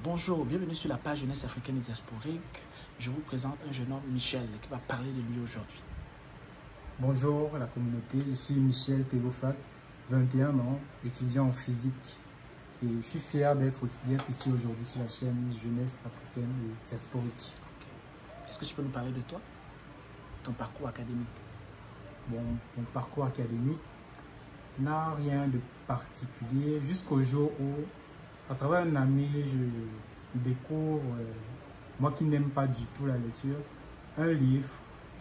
Bonjour, bienvenue sur la page Jeunesse africaine et diasporique. Je vous présente un jeune homme, Michel, qui va parler de lui aujourd'hui. Bonjour la communauté, je suis Michel Théophate, 21 ans, étudiant en physique. Et je suis fier d'être ici aujourd'hui sur la chaîne Jeunesse africaine et diasporique. Okay. Est-ce que tu peux nous parler de toi, ton parcours académique? Bon, mon parcours académique n'a rien de particulier jusqu'au jour où, à travers un ami, je découvre, moi qui n'aime pas du tout la lecture, un livre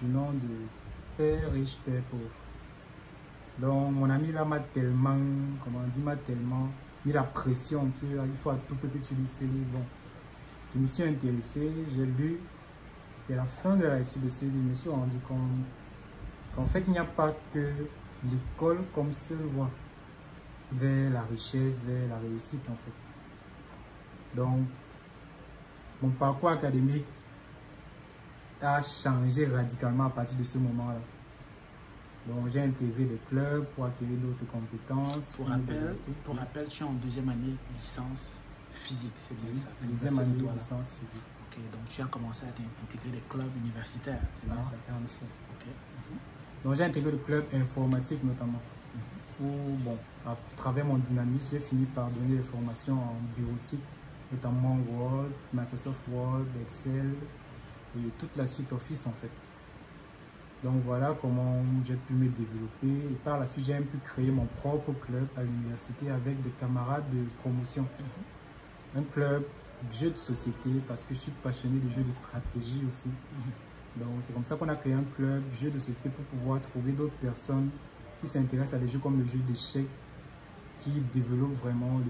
du nom de Père riche, Père pauvre. Donc mon ami là m'a tellement, m'a tellement mis la pression qu'il faut à tout prix que tu lis ce livre. Bon, je me suis intéressé, j'ai lu, et à la fin de la lecture de ce livre, je me suis rendu compte qu'en fait il n'y a pas que l'école comme seule voie vers la richesse, vers la réussite en fait. Donc, mon parcours académique a changé radicalement à partir de ce moment-là. Donc, j'ai intégré des clubs pour acquérir d'autres compétences. Pour rappel, tu es en deuxième année licence physique, c'est bien ça? Deuxième année licence physique. Ok, donc tu as commencé à intégrer des clubs universitaires, c'est bien ça? En effet. Ok. Donc, j'ai intégré le club informatique notamment. Où, bon, à travers mon dynamisme, j'ai fini par donner des formations en bureautique, notamment Word, Microsoft Word, Excel et toute la suite Office en fait. Donc voilà comment j'ai pu me développer et par la suite j'ai pu créer mon propre club à l'université avec des camarades de promotion. Un club de jeux de société parce que je suis passionné de jeux de stratégie aussi. Donc c'est comme ça qu'on a créé un club de jeux de société pour pouvoir trouver d'autres personnes qui s'intéressent à des jeux comme le jeu d'échecs qui développent vraiment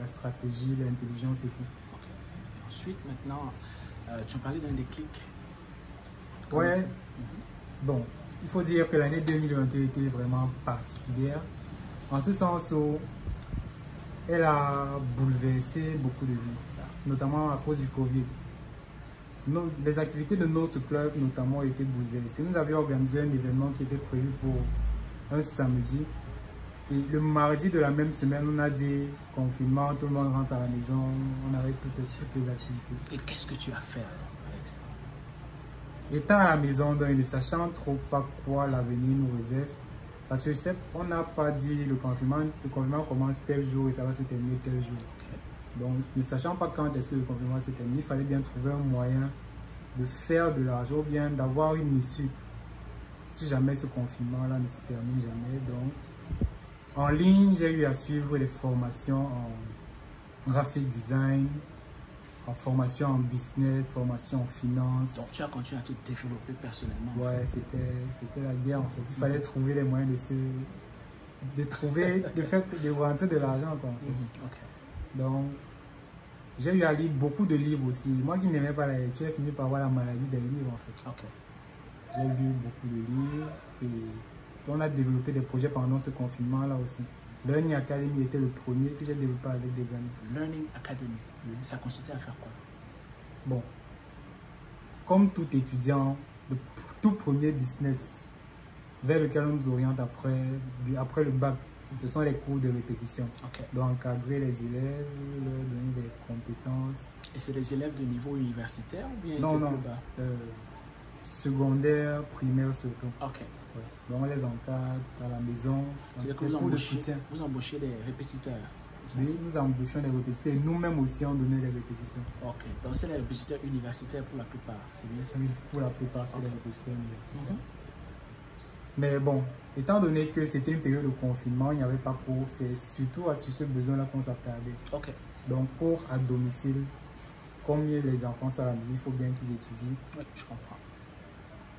la stratégie, l'intelligence et tout. Okay. Et ensuite, maintenant, tu as parlé d'un déclic. Ouais. Bon, il faut dire que l'année 2021 était vraiment particulière, en ce sens où elle a bouleversé beaucoup de vies, notamment à cause du Covid. Les activités de notre club, notamment, étaient bouleversées. Nous avions organisé un événement qui était prévu pour un samedi. Et le mardi de la même semaine, on a dit confinement, tout le monde rentre à la maison, on arrête toutes les activités. Et qu'est-ce que tu as fait alors avec ça? Étant à la maison, donc, ne sachant trop pas quoi l'avenir nous réserve, parce que on n'a pas dit le confinement commence tel jour et ça va se terminer tel jour. Okay. Donc, ne sachant pas quand est-ce que le confinement se termine, il fallait bien trouver un moyen de faire de l'argent ou bien d'avoir une issue si jamais ce confinement-là ne se termine jamais. Donc, en ligne, j'ai eu à suivre les formations en graphic design, en formation en business, formation en finance. Donc tu as continué à te développer personnellement? Ouais, c'était la guerre en fait. Il fallait trouver les moyens de rentrer de l'argent quoi. En fait. Okay. Donc, j'ai eu à lire beaucoup de livres aussi. Moi qui n'aimais pas la lecture, j'ai fini par avoir la maladie des livres en fait. Okay. J'ai lu beaucoup de livres et on a développé des projets pendant ce confinement-là aussi. Learning Academy était le premier que j'ai développé avec des amis. Learning Academy, ça consistait à faire quoi? Bon, comme tout étudiant, le tout premier business vers lequel on nous oriente après le bac, ce sont les cours de répétition. Okay. Donc encadrer les élèves, leur donner des compétences. Et c'est des élèves de niveau universitaire ou bien non, plus bas? Secondaire, primaire surtout. Ok. Ouais. Donc on les encadre à la maison. C'est-à-dire que vous embauchez des répétiteurs? Oui, nous embauchons des répétiteurs et nous-mêmes aussi on donnait des répétitions. Ok, donc c'est les répétiteurs universitaires pour la plupart, c'est bien ça? Oui, pour la plupart c'est des répétiteurs universitaires. Mais bon, étant donné que c'était une période de confinement, il n'y avait pas cours, c'est surtout sur ce besoin-là qu'on s'attardait. Ok. Donc cours à domicile, comme les enfants sont à la maison, il faut bien qu'ils étudient. Oui, je comprends.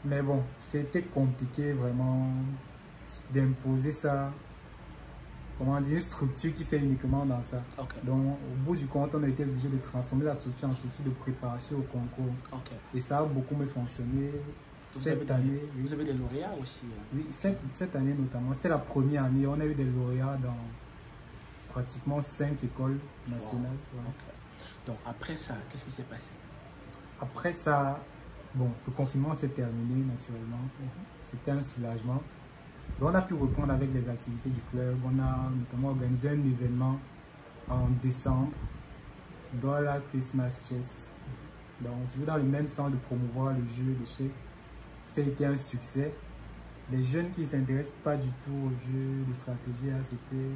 Mais bon, c'était compliqué vraiment d'imposer ça, comment dire, une structure qui fait uniquement dans ça. Okay. Donc au bout du compte, on a été obligé de transformer la structure en structure de préparation au concours. Okay. Et ça a beaucoup mieux fonctionné. Cette année, vous avez des lauréats aussi? Oui, cette année notamment, c'était la première année, on a eu des lauréats dans pratiquement 5 écoles nationales. Wow. Ouais. Okay. Donc après ça, qu'est-ce qui s'est passé? Après ça, bon, le confinement s'est terminé naturellement. C'était un soulagement. Donc on a pu reprendre avec les activités du club. On a notamment organisé un événement en décembre Dollar Christmas Chess. Donc, toujours dans le même sens de promouvoir le jeu d'échecs. Ça a été un succès. Les jeunes qui ne s'intéressent pas du tout aux jeux de stratégie, hein, c'était...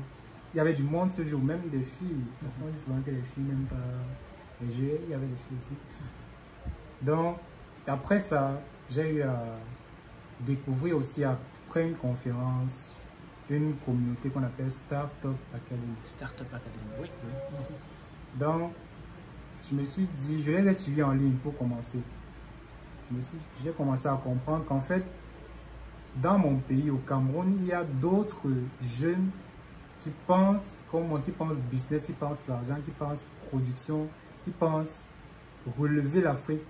Il y avait du monde ce jour, même des filles. Parce qu'on dit souvent que les filles n'aiment pas les jeux, il y avait des filles aussi. Donc, après ça, j'ai eu à découvrir aussi, après une conférence, une communauté qu'on appelle Startup Academy. Startup Academy, oui. Donc, je me suis dit, je les ai suivis en ligne pour commencer. J'ai commencé à comprendre qu'en fait, dans mon pays, au Cameroun, il y a d'autres jeunes qui pensent comme moi, qui pensent business, qui pensent argent, qui pensent production, qui pensent relever l'Afrique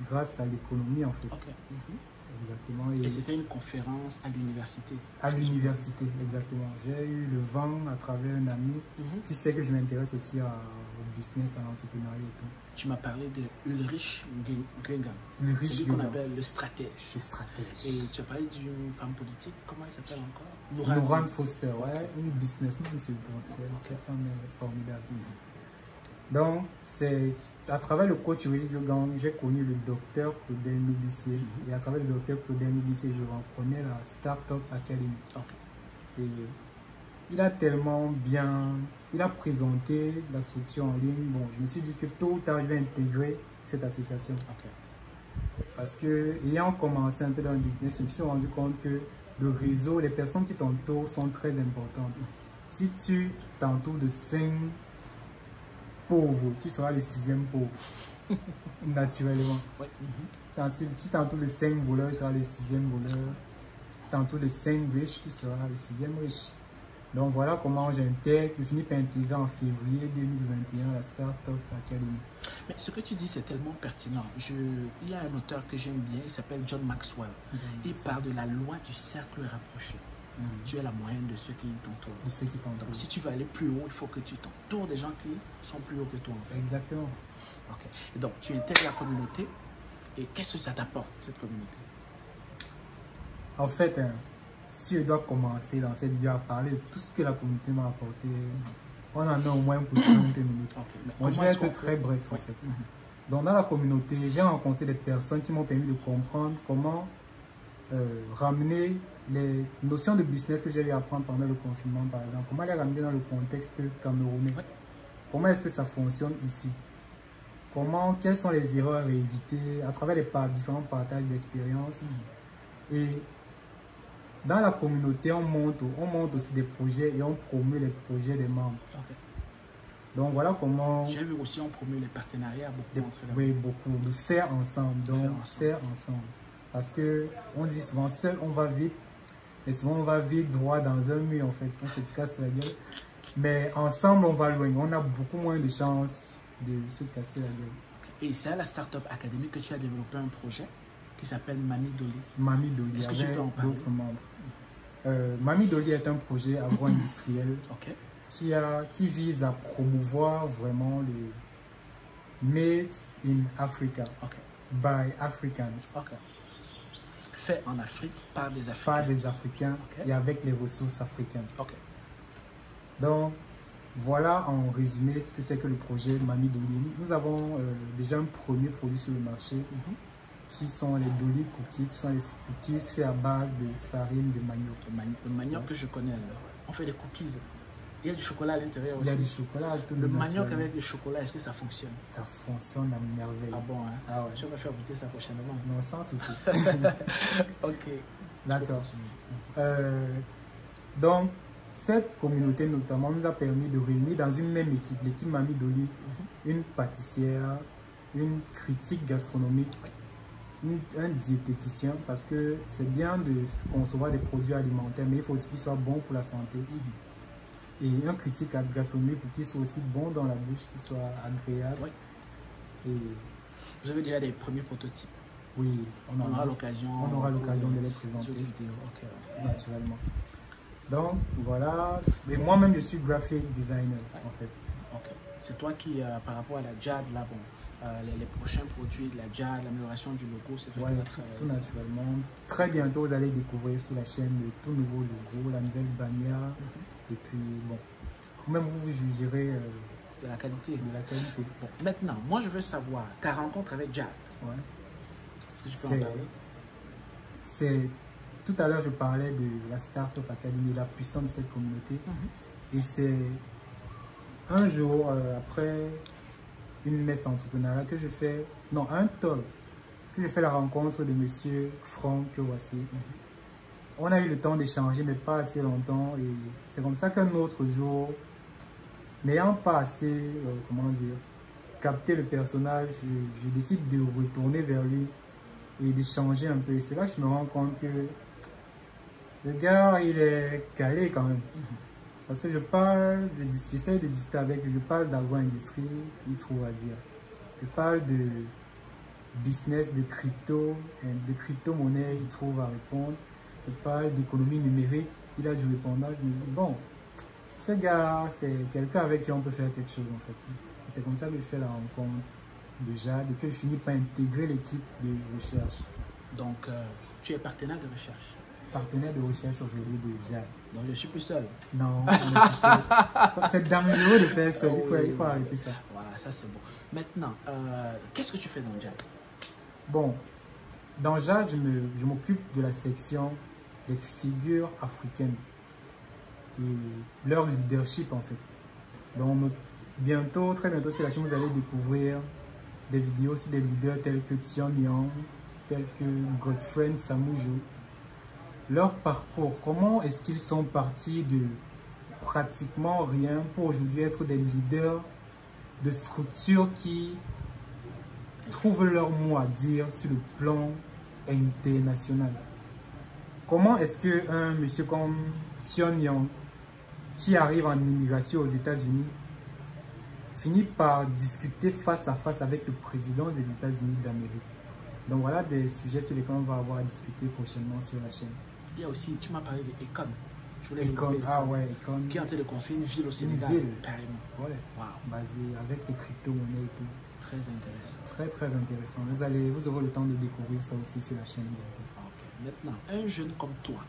grâce à l'économie en fait. Okay. Exactement. Et c'était une conférence à l'université? À l'université, exactement. J'ai eu le vent à travers un ami qui sait que je m'intéresse aussi au business, à l'entrepreneuriat et tout. Tu m'as parlé de Ulrich Gungan. Ulrich Celui qu'on appelle le stratège. Le stratège. Et tu as parlé d'une femme politique, comment elle s'appelle encore? Noran Foster, ouais, une businessman surtout. Cette femme est formidable. Donc, c'est à travers le coach Ulrich Gungan, j'ai connu le docteur Claudel Nubissier. Et à travers le docteur Claudel Nubissier, je reconnais la Startup Academy. Et il a tellement bien, il a présenté la structure en ligne. Bon, je me suis dit que tôt ou tard, je vais intégrer cette association. Parce que, ayant commencé un peu dans le business, je me suis rendu compte que le réseau, les personnes qui t'entourent sont très importantes. Si tu t'entoures de 5 pauvres, tu seras le 6e pauvre, naturellement. Si tu t'entoures de 5 voleurs, tu seras le 6e voleur. T'entoures de 5 riches, tu seras le 6e riche. Donc voilà comment j'intègre, je finis par intégrer en février 2021 la Startup Academy. Mais ce que tu dis, c'est tellement pertinent. Il y a un auteur que j'aime bien, il s'appelle John Maxwell. Il parle de la loi du cercle rapproché. Tu es la moyenne de ceux qui t'entourent. De ceux qui t'entourent. Donc si tu veux aller plus haut, il faut que tu t'entoures des gens qui sont plus hauts que toi. En fait. Exactement. Et donc tu intègres la communauté. Et qu'est-ce que ça t'apporte, cette communauté? En fait, si je dois commencer dans cette vidéo à parler de tout ce que la communauté m'a apporté, on en a au moins pour 30 minutes. Moi, je vais être très bref en fait. Donc, dans la communauté, j'ai rencontré des personnes qui m'ont permis de comprendre comment ramener les notions de business que j'ai eu à apprendre pendant le confinement, par exemple. Comment les ramener dans le contexte camerounais. Comment est-ce que ça fonctionne ici? Quelles sont les erreurs à éviter à travers les différents partages d'expériences. Et dans la communauté, on monte aussi des projets et on promeut les projets des membres. Donc voilà comment... J'ai vu aussi on promeut les partenariats beaucoup. Oui, beaucoup. De faire ensemble. Donc faire ensemble. Parce qu'on dit souvent, seul on va vite. Mais souvent on va vite droit dans un mur en fait. On se casse la gueule. Mais ensemble on va loin. On a beaucoup moins de chances de se casser la gueule. Et c'est à la Startup Academy que tu as développé un projet qui s'appelle Mami Dolly. Mami Dolly. Est-ce que tu peux en parler? D'autres membres. Mami Dolly est un projet agro-industriel qui vise à promouvoir vraiment le Made in Africa by Africans. Fait en Afrique par des Africains. Par des Africains et avec les ressources africaines. Donc, voilà en résumé ce que c'est que le projet Mami Dolly. Nous avons déjà un premier produit sur le marché qui sont les Dolly Cookies. Ce sont les cookies faits à base de farine de manioc. Le manioc que je connais, on fait des cookies. Il y a du chocolat à l'intérieur aussi. Il y a du chocolat. Le manioc avec le chocolat, est-ce que ça fonctionne? Ça fonctionne à merveille. Ah bon, hein? Ah ouais. Tu vas faire goûter ça prochainement. Non, sans souci. D'accord. Donc, cette communauté notamment nous a permis de réunir dans une même équipe, l'équipe Mami Dolly, une pâtissière, une critique gastronomique, un diététicien, parce que c'est bien de concevoir des produits alimentaires, mais il faut aussi qu'ils soient bons pour la santé. Et un critique gastronomique pour qu'ils soient aussi bons dans la bouche, qu'ils soient agréables. Et vous avez déjà des premiers prototypes? Oui, on aura l'occasion de les présenter naturellement. Donc voilà, et moi-même je suis graphic designer en fait. C'est toi qui, par rapport à la JAD, là, bon, les prochains produits de la JAD, l'amélioration du logo, c'est toi qui vas travailler. Tout naturellement. Très bientôt, vous allez découvrir sur la chaîne le tout nouveau logo, la nouvelle bannière. Et puis, bon, même vous jugerez de la qualité. De la qualité. Bon, maintenant, moi je veux savoir, ta rencontre avec Jad. Ouais. Est-ce que tu peux en parler? C'est tout à l'heure je parlais de la Startup Academy, la puissance de cette communauté. Et c'est un jour après une messe entrepreneuriale que je fais, non, un talk, que je fais la rencontre de monsieur Franck Wassé. On a eu le temps d'échanger, mais pas assez longtemps. Et c'est comme ça qu'un autre jour, n'ayant pas assez, comment dire, capté le personnage, je décide de retourner vers lui et d'échanger un peu. Et c'est là que je me rends compte que le gars, il est calé quand même. Parce que j'essaie de discuter avec lui, je parle d'agro-industrie, il trouve à dire. Je parle de business, de crypto-monnaie, il trouve à répondre. Je parle d'économie numérique, il a du répondage. Je me dis, bon, ce gars, c'est quelqu'un avec qui on peut faire quelque chose en fait. Et c'est comme ça que je fais la rencontre de Jad et que je finis par intégrer l'équipe de recherche. Donc, tu es partenaire de recherche? Partenaire de recherche aujourd'hui de Jad. Donc, je suis plus seul? Non, on est plus seul. C'est dangereux de faire seul, il faut arrêter ça. Voilà, ça c'est bon. Maintenant, qu'est-ce que tu fais dans Jad? Bon, dans Jad, je m'occupe de la section des figures africaines et leur leadership en fait. Donc bientôt, très bientôt, c'est la chaîne, vous allez découvrir des vidéos sur des leaders tels que Tion Young, tels que Godfrey Samoujo. Leur parcours, comment est-ce qu'ils sont partis de pratiquement rien pour aujourd'hui être des leaders de structures qui trouvent leur mot à dire sur le plan international. Comment est-ce qu'un monsieur comme Tion Young, qui arrive en immigration aux États-Unis, finit par discuter face à face avec le président des États-Unis d'Amérique? Donc voilà des sujets sur lesquels on va avoir à discuter prochainement sur la chaîne. Il y a aussi, tu m'as parlé de Econ. Econ, ah ouais, Econ. Qui est en train de construire une ville au Sénégal. Une ville, carrément. Ouais, wow. Basée avec les crypto-monnaies et tout. Très intéressant. Très, très intéressant. Vous aurez le temps de découvrir ça aussi sur la chaîne bientôt. Okay. Maintenant, un jeune comme toi,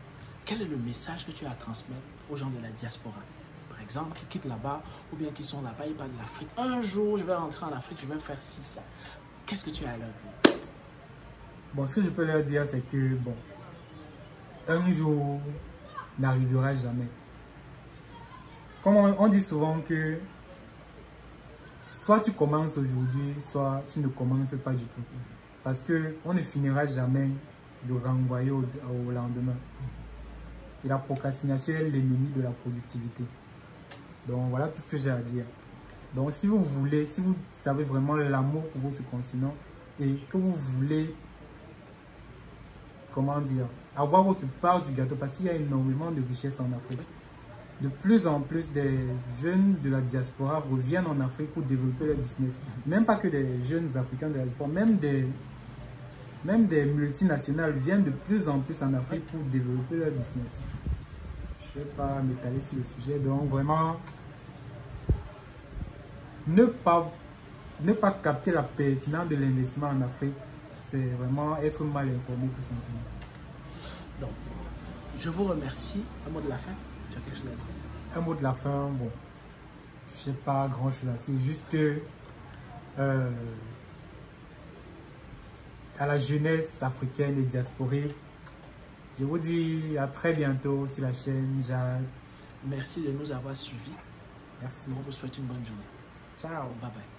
quel est le message que tu as à transmettre aux gens de la diaspora? Par exemple, qui quittent là-bas ou bien qui sont là-bas, ils parlent de l'Afrique. Un jour, je vais rentrer en Afrique, je vais faire ci, ça. Qu'est-ce que tu as à leur dire? Bon, ce que je peux leur dire, c'est que, bon, un jour n'arrivera jamais. Comme on dit souvent que soit tu commences aujourd'hui, soit tu ne commences pas du tout. Parce qu'on ne finira jamais de renvoyer au lendemain. Et la procrastination est l'ennemi de la productivité. Donc voilà tout ce que j'ai à dire. Donc si vous voulez, si vous savez vraiment l'amour pour votre continent et que vous voulez, comment dire, avoir votre part du gâteau, parce qu'il y a énormément de richesses en Afrique. De plus en plus des jeunes de la diaspora reviennent en Afrique pour développer leur business. Même pas que des jeunes africains de la diaspora, même des multinationales viennent de plus en plus en Afrique pour développer leur business. Je ne vais pas m'étaler sur le sujet, donc vraiment, ne pas capter la pertinence de l'investissement en Afrique, c'est vraiment être mal informé tout simplement. Donc, je vous remercie. Un mot de la fin? Tu as quelque chose à dire? Un mot de la fin, bon, je n'ai pas grand chose à dire, juste que à la jeunesse africaine et diasporique, je vous dis à très bientôt sur la chaîne Jad. Merci de nous avoir suivis. Merci. On vous souhaite une bonne journée. Ciao. Bye bye.